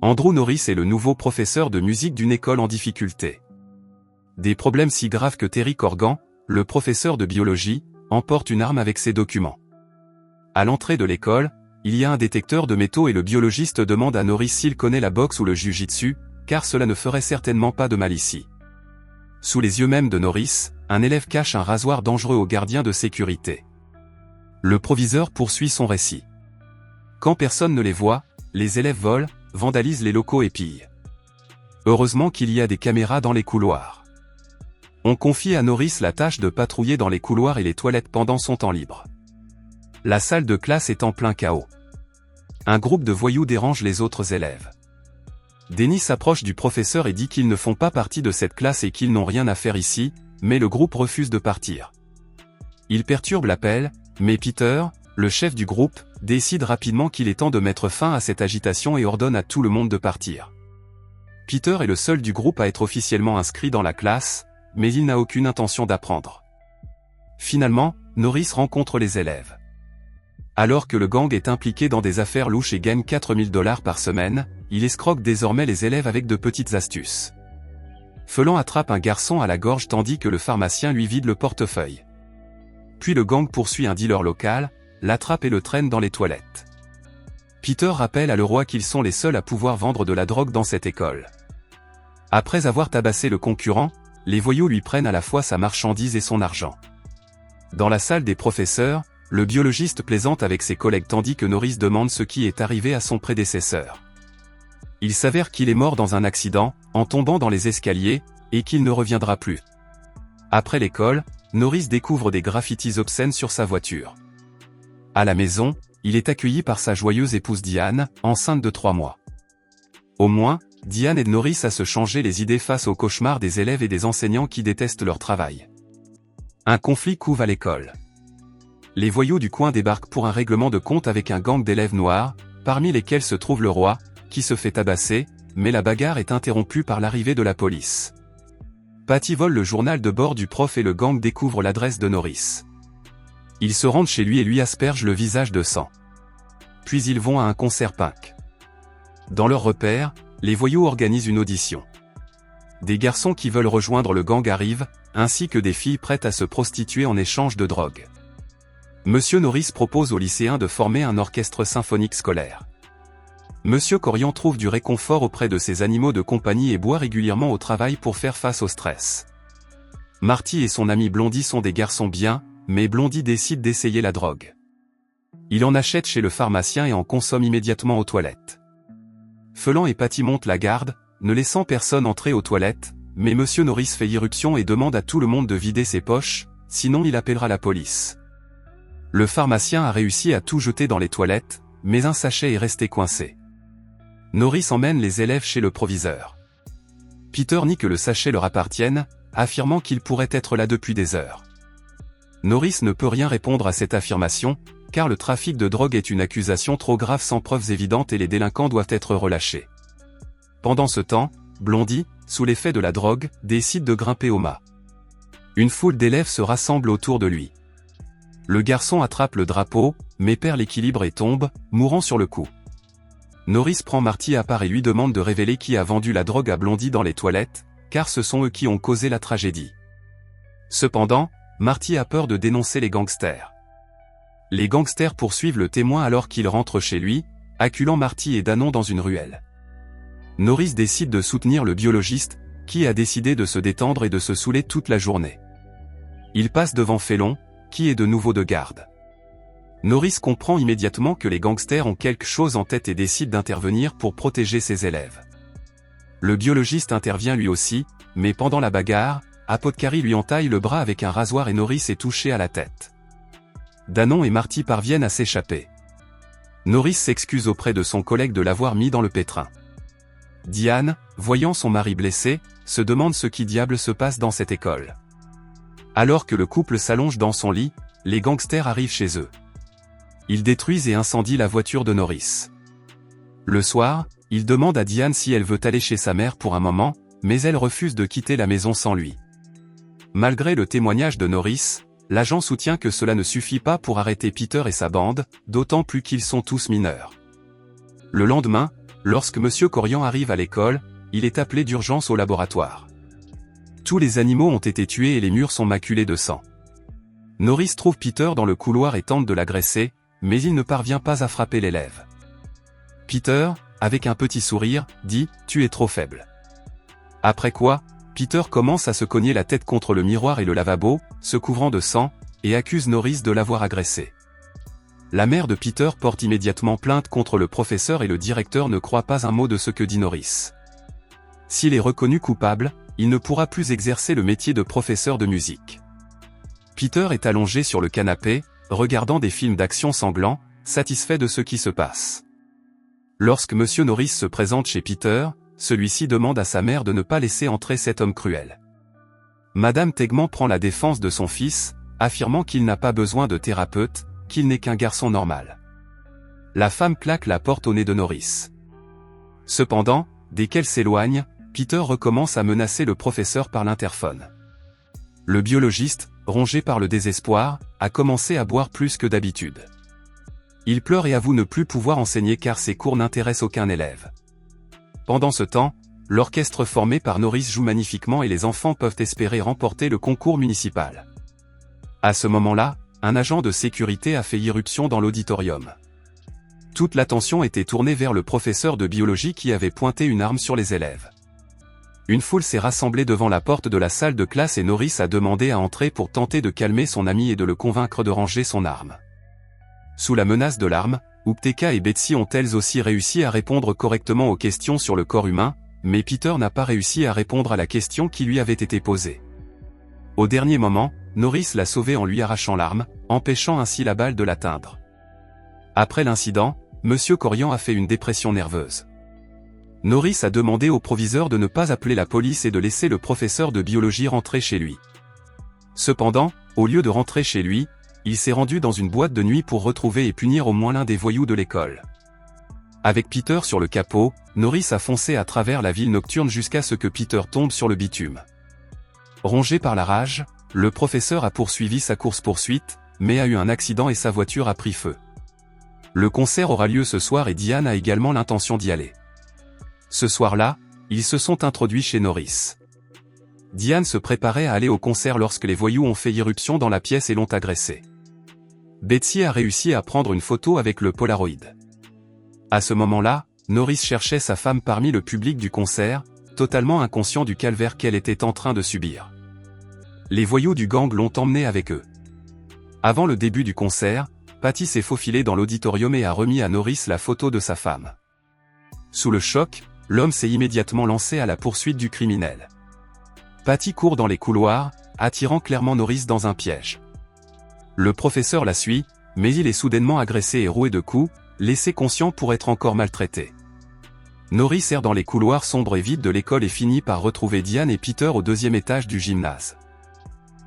Andrew Norris est le nouveau professeur de musique d'une école en difficulté. Des problèmes si graves que Terry Corgan, le professeur de biologie, emporte une arme avec ses documents. À l'entrée de l'école, il y a un détecteur de métaux et le biologiste demande à Norris s'il connaît la boxe ou le jiu-jitsu, car cela ne ferait certainement pas de mal ici. Sous les yeux même de Norris, un élève cache un rasoir dangereux au gardien de sécurité. Le proviseur poursuit son récit. Quand personne ne les voit, les élèves volent, vandalisent les locaux et pillent. Heureusement qu'il y a des caméras dans les couloirs. On confie à Norris la tâche de patrouiller dans les couloirs et les toilettes pendant son temps libre. La salle de classe est en plein chaos. Un groupe de voyous dérange les autres élèves. Dennis s'approche du professeur et dit qu'ils ne font pas partie de cette classe et qu'ils n'ont rien à faire ici, mais le groupe refuse de partir. Il perturbe l'appel, mais Peter, le chef du groupe, décide rapidement qu'il est temps de mettre fin à cette agitation et ordonne à tout le monde de partir. Peter est le seul du groupe à être officiellement inscrit dans la classe, mais il n'a aucune intention d'apprendre. Finalement, Norris rencontre les élèves. Alors que le gang est impliqué dans des affaires louches et gagne 4000 $ par semaine, il escroque désormais les élèves avec de petites astuces. Felan attrape un garçon à la gorge tandis que le pharmacien lui vide le portefeuille. Puis le gang poursuit un dealer local, l'attrape et le traîne dans les toilettes. Peter rappelle à Leroy qu'ils sont les seuls à pouvoir vendre de la drogue dans cette école. Après avoir tabassé le concurrent, les voyous lui prennent à la fois sa marchandise et son argent. Dans la salle des professeurs, le biologiste plaisante avec ses collègues tandis que Norris demande ce qui est arrivé à son prédécesseur. Il s'avère qu'il est mort dans un accident, en tombant dans les escaliers, et qu'il ne reviendra plus. Après l'école, Norris découvre des graffitis obscènes sur sa voiture. À la maison, il est accueilli par sa joyeuse épouse Diane, enceinte de 3 mois. Au moins, Diane aide Norris à se changer les idées face aux cauchemars des élèves et des enseignants qui détestent leur travail. Un conflit couve à l'école. Les voyous du coin débarquent pour un règlement de compte avec un gang d'élèves noirs, parmi lesquels se trouve le roi, qui se fait tabasser, mais la bagarre est interrompue par l'arrivée de la police. Patty vole le journal de bord du prof et le gang découvre l'adresse de Norris. Ils se rendent chez lui et lui aspergent le visage de sang. Puis ils vont à un concert punk. Dans leur repère, les voyous organisent une audition. Des garçons qui veulent rejoindre le gang arrivent, ainsi que des filles prêtes à se prostituer en échange de drogue. Monsieur Norris propose aux lycéens de former un orchestre symphonique scolaire. Monsieur Corian trouve du réconfort auprès de ses animaux de compagnie et boit régulièrement au travail pour faire face au stress. Marty et son ami Blondie sont des garçons bien, mais Blondie décide d'essayer la drogue. Il en achète chez le pharmacien et en consomme immédiatement aux toilettes. Felan et Patty montent la garde, ne laissant personne entrer aux toilettes, mais Monsieur Norris fait irruption et demande à tout le monde de vider ses poches, sinon il appellera la police. Le pharmacien a réussi à tout jeter dans les toilettes, mais un sachet est resté coincé. Norris emmène les élèves chez le proviseur. Peter nie que le sachet leur appartienne, affirmant qu'il pourrait être là depuis des heures. Norris ne peut rien répondre à cette affirmation, car le trafic de drogue est une accusation trop grave sans preuves évidentes et les délinquants doivent être relâchés. Pendant ce temps, Blondie, sous l'effet de la drogue, décide de grimper au mât. Une foule d'élèves se rassemble autour de lui. Le garçon attrape le drapeau, mais perd l'équilibre et tombe, mourant sur le coup. Norris prend Marty à part et lui demande de révéler qui a vendu la drogue à Blondie dans les toilettes, car ce sont eux qui ont causé la tragédie. Cependant, Marty a peur de dénoncer les gangsters. Les gangsters poursuivent le témoin alors qu'il rentre chez lui, acculant Marty et Danon dans une ruelle. Norris décide de soutenir le biologiste, qui a décidé de se détendre et de se saouler toute la journée. Il passe devant Félon, qui est de nouveau de garde. Norris comprend immédiatement que les gangsters ont quelque chose en tête et décide d'intervenir pour protéger ses élèves. Le biologiste intervient lui aussi, mais pendant la bagarre, Apotcari lui entaille le bras avec un rasoir et Norris est touché à la tête. Danon et Marty parviennent à s'échapper. Norris s'excuse auprès de son collègue de l'avoir mis dans le pétrin. Diane, voyant son mari blessé, se demande ce qui diable se passe dans cette école. Alors que le couple s'allonge dans son lit, les gangsters arrivent chez eux. Ils détruisent et incendient la voiture de Norris. Le soir, il demande à Diane si elle veut aller chez sa mère pour un moment, mais elle refuse de quitter la maison sans lui. Malgré le témoignage de Norris, l'agent soutient que cela ne suffit pas pour arrêter Peter et sa bande, d'autant plus qu'ils sont tous mineurs. Le lendemain, Lorsque Monsieur Corian arrive à l'école, il est appelé d'urgence au laboratoire. Tous les animaux ont été tués et les murs sont maculés de sang. Norris trouve Peter dans le couloir et tente de l'agresser, mais il ne parvient pas à frapper l'élève. Peter, avec un petit sourire, dit « Tu es trop faible ». Après quoi, Peter commence à se cogner la tête contre le miroir et le lavabo, se couvrant de sang, et accuse Norris de l'avoir agressé. La mère de Peter porte immédiatement plainte contre le professeur et le directeur ne croit pas un mot de ce que dit Norris. S'il est reconnu coupable, il ne pourra plus exercer le métier de professeur de musique. Peter est allongé sur le canapé, regardant des films d'action sanglants, satisfait de ce qui se passe. Lorsque Monsieur Norris se présente chez Peter, celui-ci demande à sa mère de ne pas laisser entrer cet homme cruel. Madame Tegman prend la défense de son fils, affirmant qu'il n'a pas besoin de thérapeute, qu'il n'est qu'un garçon normal. La femme claque la porte au nez de Norris. Cependant, dès qu'elle s'éloigne, Peter recommence à menacer le professeur par l'interphone. Le biologiste, rongé par le désespoir, a commencé à boire plus que d'habitude. Il pleure et avoue ne plus pouvoir enseigner car ses cours n'intéressent aucun élève. Pendant ce temps, l'orchestre formé par Norris joue magnifiquement et les enfants peuvent espérer remporter le concours municipal. À ce moment-là, un agent de sécurité a fait irruption dans l'auditorium. Toute l'attention était tournée vers le professeur de biologie qui avait pointé une arme sur les élèves. Une foule s'est rassemblée devant la porte de la salle de classe et Norris a demandé à entrer pour tenter de calmer son ami et de le convaincre de ranger son arme. Sous la menace de l'arme, Upteka et Betsy ont elles aussi réussi à répondre correctement aux questions sur le corps humain, mais Peter n'a pas réussi à répondre à la question qui lui avait été posée. Au dernier moment, Norris l'a sauvé en lui arrachant l'arme, empêchant ainsi la balle de l'atteindre. Après l'incident, Monsieur Corian a fait une dépression nerveuse. Norris a demandé au proviseur de ne pas appeler la police et de laisser le professeur de biologie rentrer chez lui. Cependant, au lieu de rentrer chez lui, il s'est rendu dans une boîte de nuit pour retrouver et punir au moins l'un des voyous de l'école. Avec Peter sur le capot, Norris a foncé à travers la ville nocturne jusqu'à ce que Peter tombe sur le bitume. Rongé par la rage, le professeur a poursuivi sa course-poursuite, mais a eu un accident et sa voiture a pris feu. Le concert aura lieu ce soir et Diane a également l'intention d'y aller. Ce soir-là, ils se sont introduits chez Norris. Diane se préparait à aller au concert lorsque les voyous ont fait irruption dans la pièce et l'ont agressée. Betsy a réussi à prendre une photo avec le Polaroid. À ce moment-là, Norris cherchait sa femme parmi le public du concert, totalement inconscient du calvaire qu'elle était en train de subir. Les voyous du gang l'ont emmenée avec eux. Avant le début du concert, Patty s'est faufilée dans l'auditorium et a remis à Norris la photo de sa femme. Sous le choc, l'homme s'est immédiatement lancé à la poursuite du criminel. Patty court dans les couloirs, attirant clairement Norris dans un piège. Le professeur la suit, mais il est soudainement agressé et roué de coups, laissé conscient pour être encore maltraité. Norris erre dans les couloirs sombres et vides de l'école et finit par retrouver Diane et Peter au 2e étage du gymnase.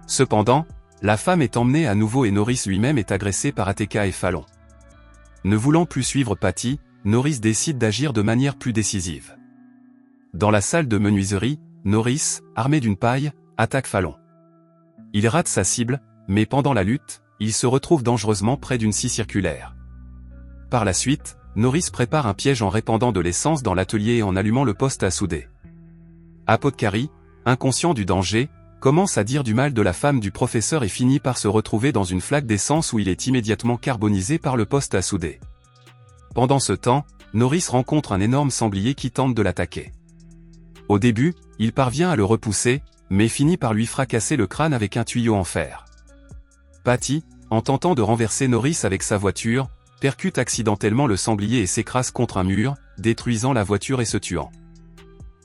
Cependant, la femme est emmenée à nouveau et Norris lui-même est agressé par Ateka et Fallon. Ne voulant plus suivre Patty, Norris décide d'agir de manière plus décisive. Dans la salle de menuiserie, Norris, armé d'une paille, attaque Fallon. Il rate sa cible, mais pendant la lutte, il se retrouve dangereusement près d'une scie circulaire. Par la suite, Norris prépare un piège en répandant de l'essence dans l'atelier et en allumant le poste à souder. Apothecary, inconscient du danger, commence à dire du mal de la femme du professeur et finit par se retrouver dans une flaque d'essence où il est immédiatement carbonisé par le poste à souder. Pendant ce temps, Norris rencontre un énorme sanglier qui tente de l'attaquer. Au début, il parvient à le repousser, mais finit par lui fracasser le crâne avec un tuyau en fer. Patty, en tentant de renverser Norris avec sa voiture, percute accidentellement le sanglier et s'écrase contre un mur, détruisant la voiture et se tuant.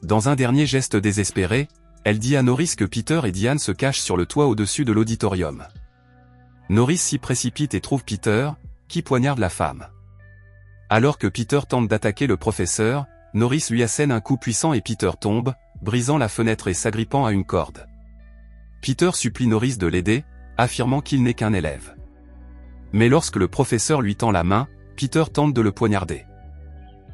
Dans un dernier geste désespéré, elle dit à Norris que Peter et Diane se cachent sur le toit au-dessus de l'auditorium. Norris s'y précipite et trouve Peter, qui poignarde la femme. Alors que Peter tente d'attaquer le professeur, Norris lui assène un coup puissant et Peter tombe, brisant la fenêtre et s'agrippant à une corde. Peter supplie Norris de l'aider, affirmant qu'il n'est qu'un élève. Mais lorsque le professeur lui tend la main, Peter tente de le poignarder.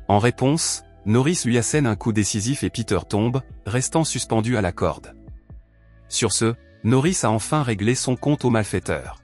En réponse, Norris lui assène un coup décisif et Peter tombe, restant suspendu à la corde. Sur ce, Norris a enfin réglé son compte au malfaiteur.